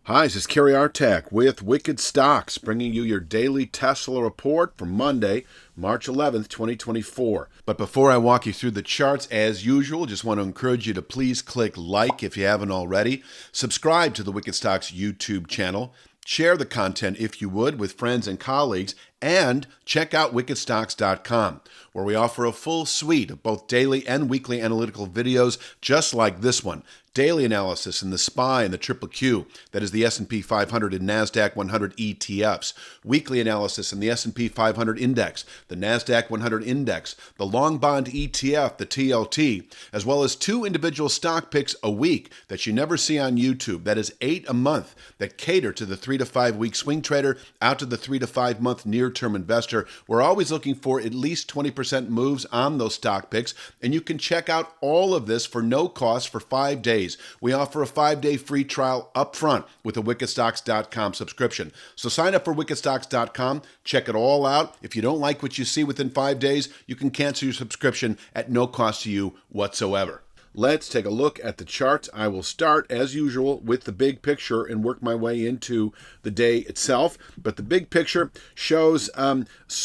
Hi, this is Kerry Artak with Wicked Stocks, bringing you your daily Tesla report for Monday, March 11th, 2024. But before I walk you through the charts, as usual, just want to encourage you to please click like if you haven't already, subscribe to the Wicked Stocks YouTube channel, share the content if you would with friends and colleagues, and check out wickedstocks.com, where we offer a full suite of both daily and weekly analytical videos just like this one. Daily analysis in the SPY and the Triple Q, that is the S&P 500 and NASDAQ 100 ETFs. Weekly analysis in the S&P 500 Index, the NASDAQ 100 Index, the Long Bond ETF, the TLT, as well as 2 individual stock picks a week that you never see on YouTube. That is 8 a month that cater to the 3 to 5 week swing trader out to the 3 to 5 month near-term investor. We're always looking for at least 20% moves on those stock picks, and you can check out all of this for no cost for 5 days. We offer a 5-day free trial up front with a wickedstocks.com subscription. So sign up for wickedstocks.com, check it all out. If you don't like what you see within 5 days, you can cancel your subscription at no cost to you whatsoever. Let's take a look at the charts. I will start, as usual, with the big picture and work my way into the day itself. But the big picture shows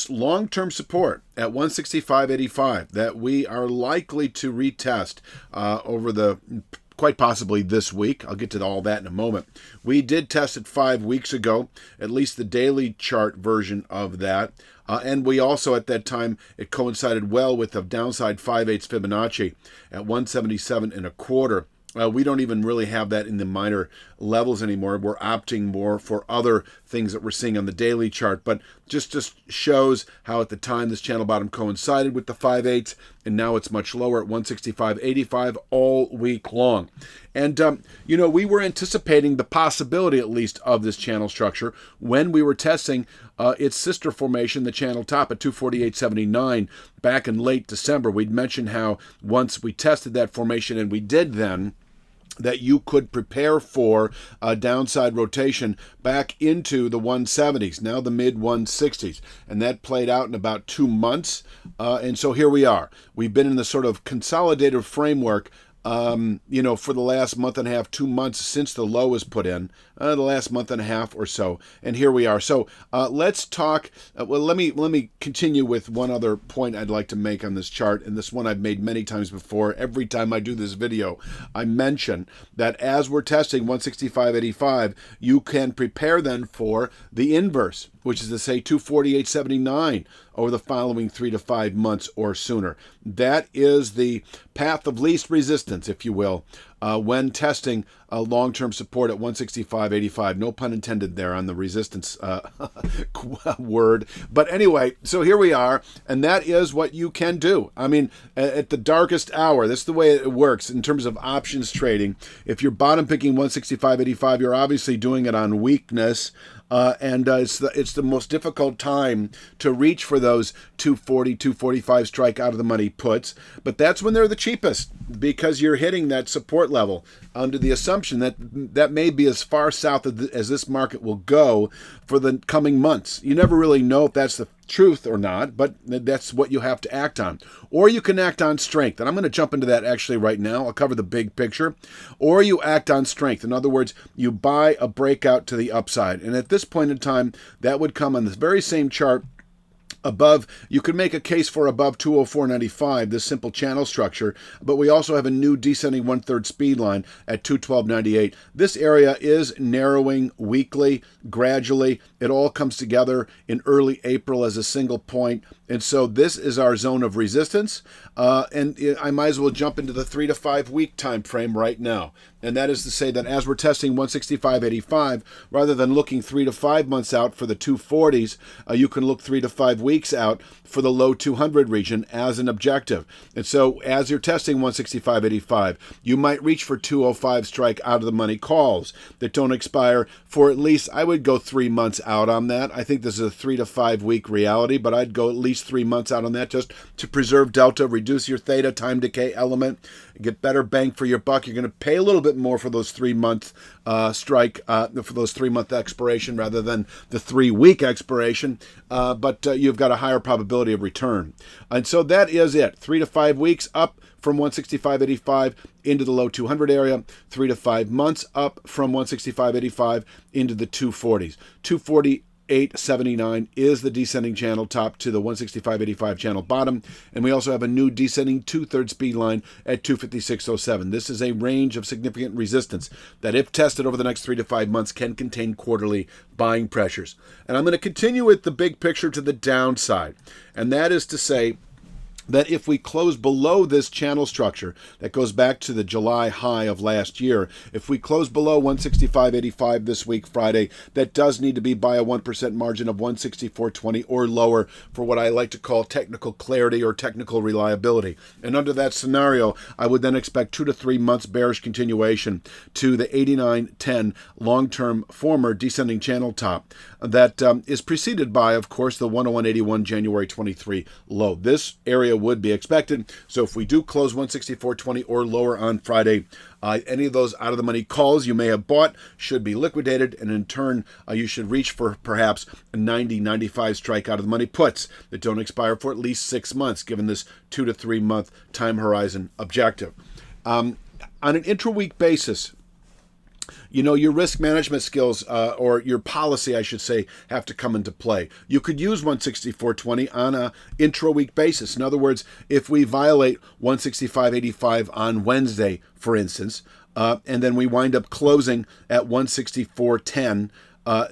long-term support at 165.85 that we are likely to retest over the quite possibly this week. I'll get to all that in a moment. We did test it 5 weeks ago, at least the daily chart version of that. And we also, at that time, it coincided well with the downside 5/8 Fibonacci at 177.25. We don't even really have that in the minor levels anymore. We're opting more for other things that we're seeing on the daily chart, but just shows how at the time this channel bottom coincided with the 5/8, and now it's much lower at 165.85 all week long. And, we were anticipating the possibility, at least, of this channel structure when we were testing its sister formation, the channel top at 248.79 back in late December. We'd mentioned how once we tested that formation, and we did then, that you could prepare for a downside rotation back into the 170s, now the mid-160s. And that played out in about 2 months. And so here we are. We've been in the sort of consolidated framework for the last month and a half, 2 months since the low was put in, the last month and a half or so, and here we are. So let's talk. Let me continue with one other point I'd like to make on this chart, and this one I've made many times before. Every time I do this video, I mention that as we're testing 165.85, you can prepare then for the inverse, which is to say 248.79 over the following 3 to 5 months or sooner. That is the path of least resistance, if you will, when testing long-term support at 165.85. No pun intended there on the resistance word. But anyway, so here we are, and that is what you can do. I mean, at the darkest hour, that's the way it works in terms of options trading. If you're bottom picking 165.85, you're obviously doing it on weakness. It's the most difficult time to reach for those 240, 245 strike out of the money puts. But that's when they're the cheapest, because you're hitting that support level under the assumption that that may be as far south as this market will go for the coming months. You never really know if that's the truth or not, but that's what you have to act on. Or you can act on strength, and I'm going to jump into that actually right now. I'll cover the big picture. Or you act on strength. In other words, you buy a breakout to the upside. And at this point in time, that would come on this very same chart above. You could make a case for above 204.95, this simple channel structure, but we also have a new descending 1/3 speed line at 212.98. This area is narrowing weekly, gradually. It all comes together in early April as a single point. And so this is our zone of resistance. And I might as well jump into the 3 to 5 week time frame right now. And that is to say that as we're testing 165.85, rather than looking 3 to 5 months out for the 240s, you can look 3 to 5 weeks out for the low 200 region as an objective. And so as you're testing 165.85, you might reach for 205 strike out of the money calls that don't expire for at least, I would go 3 months out on that. I think this is a 3 to 5 week reality, but I'd go at least 3 months out on that just to preserve delta, reduce your theta time decay element, get better bang for your buck. You're going to pay a little bit bit more for those 3-month strike, for those 3-month expiration rather than the 3-week expiration, but you've got a higher probability of return. And so that is it. 3 to 5 weeks up from 165.85 into the low 200 area, 3 to 5 months up from 165.85 into the 240s. 248.79 is the descending channel top to the 165.85 channel bottom, and we also have a new descending 2/3 speed line at 256.07. This is a range of significant resistance that, if tested over the next 3 to 5 months, can contain quarterly buying pressures. And I'm going to continue with the big picture to the downside, and that is to say that if we close below this channel structure that goes back to the July high of last year, if we close below 165.85 this week, Friday, that does need to be by a 1% margin of 164.20 or lower for what I like to call technical clarity or technical reliability. And under that scenario, I would then expect 2 to 3 months bearish continuation to the 89.10 long-term former descending channel top that is preceded by, of course, the 101.81 January 23 low. This area would be expected. So if we do close 164.20 or lower on Friday, any of those out of the money calls you may have bought should be liquidated, and in turn you should reach for perhaps a 90-95 strike out of the money puts that don't expire for at least 6 months, given this 2 to 3 month time horizon objective. On an intra-week basis, your risk management skills, or your policy, I should say, have to come into play. You could use 164.20 on a intra-week basis. In other words, if we violate 165.85 on Wednesday, for instance, and then we wind up closing at 164.10,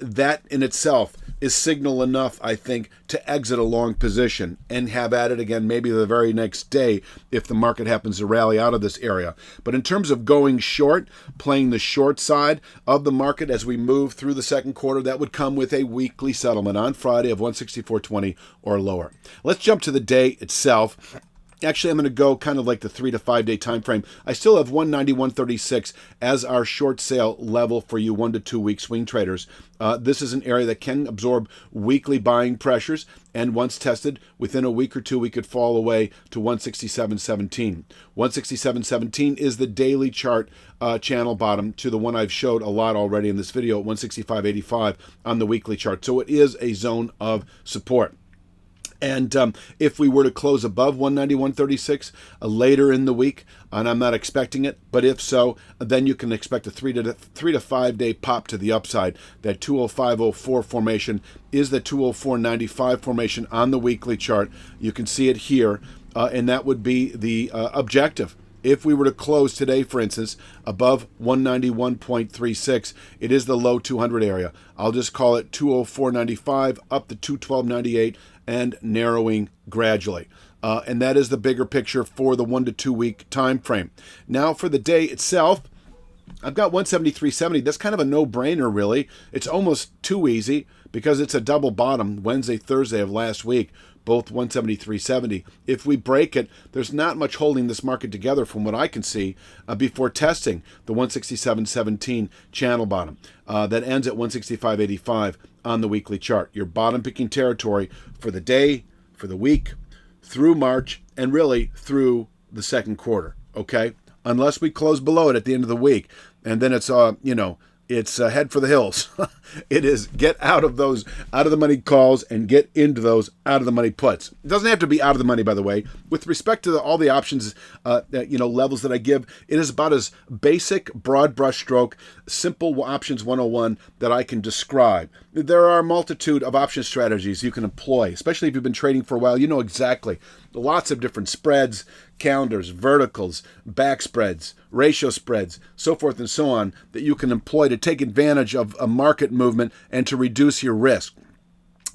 that in itself is signal enough, I think, to exit a long position and have at it again maybe the very next day if the market happens to rally out of this area. But in terms of going short, playing the short side of the market as we move through the second quarter, that would come with a weekly settlement on Friday of 164.20 or lower. Let's jump to the day itself. Actually, I'm going to go kind of like the 3 to 5 day time frame. I still have 191.36 as our short sale level for you 1 to 2 week swing traders. This is an area that can absorb weekly buying pressures, and once tested, within a week or two, we could fall away to 167.17. 167.17 is the daily chart channel bottom to the one I've showed a lot already in this video at 165.85 on the weekly chart. So it is a zone of support. And if we were to close above 191.36 later in the week, and I'm not expecting it, but if so, then you can expect a 3 to 5 day pop to the upside. That 205.04 formation is the 204.95 formation on the weekly chart. You can see it here, and that would be the objective. If we were to close today, for instance, above 191.36, it is the low 200 area. I'll just call it 204.95 up to 212.98 and narrowing gradually. And that is the bigger picture for the 1 to 2 week time frame. Now for the day itself, I've got 173.70. That's kind of a no-brainer, really. It's almost too easy because it's a double bottom Wednesday, Thursday of last week, both 173.70. If we break it, there's not much holding this market together from what I can see before testing the 167.17 channel bottom that ends at 165.85 on the weekly chart. Your bottom picking territory for the day, for the week, through March, and really through the second quarter, okay? Unless we close below it at the end of the week, and then it's it's head for the hills. It is get out of those out of the money calls and get into those out of the money puts. It doesn't have to be out of the money, by the way. With respect to all the options, levels that I give, it is about as basic, broad brush stroke, simple options 101 that I can describe. There are a multitude of option strategies you can employ, especially if you've been trading for a while. You know exactly. Lots of different spreads, calendars, verticals, back spreads, ratio spreads, so forth and so on, that you can employ to take advantage of a market movement and to reduce your risk.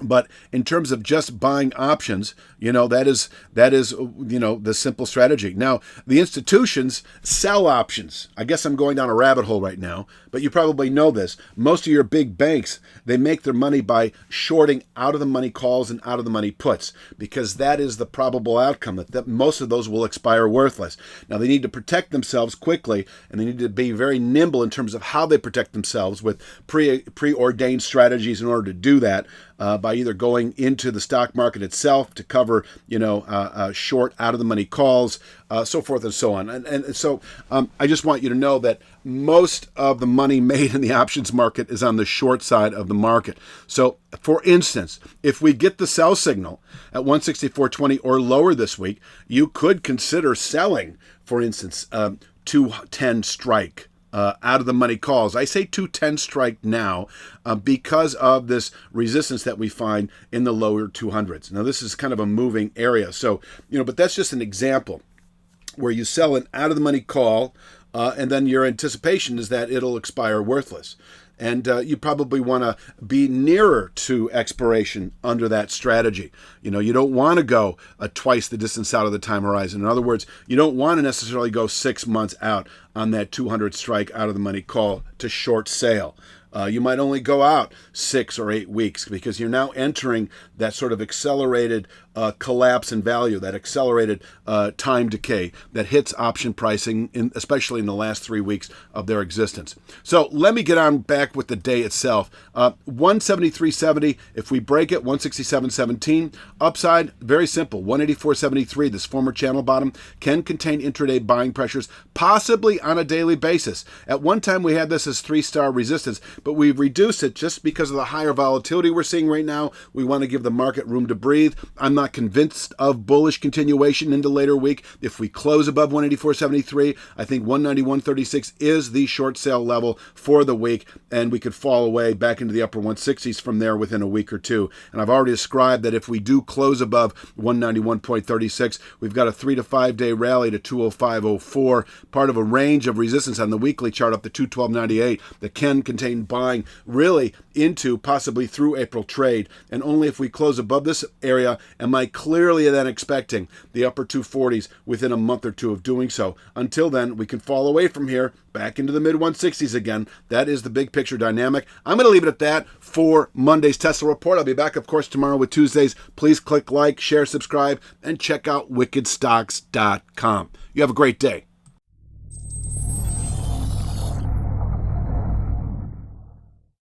But in terms of just buying options, that is the simple strategy. Now, the institutions sell options. I guess I'm going down a rabbit hole right now, but you probably know this. Most of your big banks, they make their money by shorting out of the money calls and out of the money puts, because that is the probable outcome, that most of those will expire worthless. Now, they need to protect themselves quickly, and they need to be very nimble in terms of how they protect themselves with preordained strategies in order to do that. By by either going into the stock market itself to cover, short out of the money calls, so forth and so on. And so I just want you to know that most of the money made in the options market is on the short side of the market. So, for instance, if we get the sell signal at 164.20 or lower this week, you could consider selling, for instance, 210 strike. Out of the money calls. I say 210 strike now because of this resistance that we find in the lower 200s. Now, this is kind of a moving area. So, but that's just an example where you sell an out of the money call and then your anticipation is that it'll expire worthless. And you probably want to be nearer to expiration under that strategy. You don't want to go twice the distance out of the time horizon. In other words, you don't want to necessarily go 6 months out on that 200 strike out of the money call to short sale. You might only go out 6 or 8 weeks because you're now entering that sort of accelerated collapse in value, that accelerated time decay that hits option pricing, especially in the last 3 weeks of their existence. So let me get on back with the day itself. 173.70, if we break it, 167.17. Upside, very simple, 184.73, this former channel bottom, can contain intraday buying pressures, possibly on a daily basis. At one time, we had this as 3-star resistance, but we've reduced it just because of the higher volatility we're seeing right now. We want to give the market room to breathe. I'm not convinced of bullish continuation into later week. If we close above 184.73, I think 191.36 is the short sale level for the week, and we could fall away back into the upper 160s from there within a week or two. And I've already described that if we do close above 191.36, we've got a 3 to 5 day rally to 205.04, part of a range of resistance on the weekly chart up to 212.98 that can contain buying really into possibly through April trade. And only if we close above this area am I clearly then expecting the upper 240s within a month or two of doing so. Until then, we can fall away from here back into the mid 160s again. That is the big picture dynamic. I'm going to leave it at that for Monday's Tesla Report. I'll be back, of course, tomorrow with Tuesdays. Please click like, share, subscribe, and check out wickedstocks.com. You have a great day.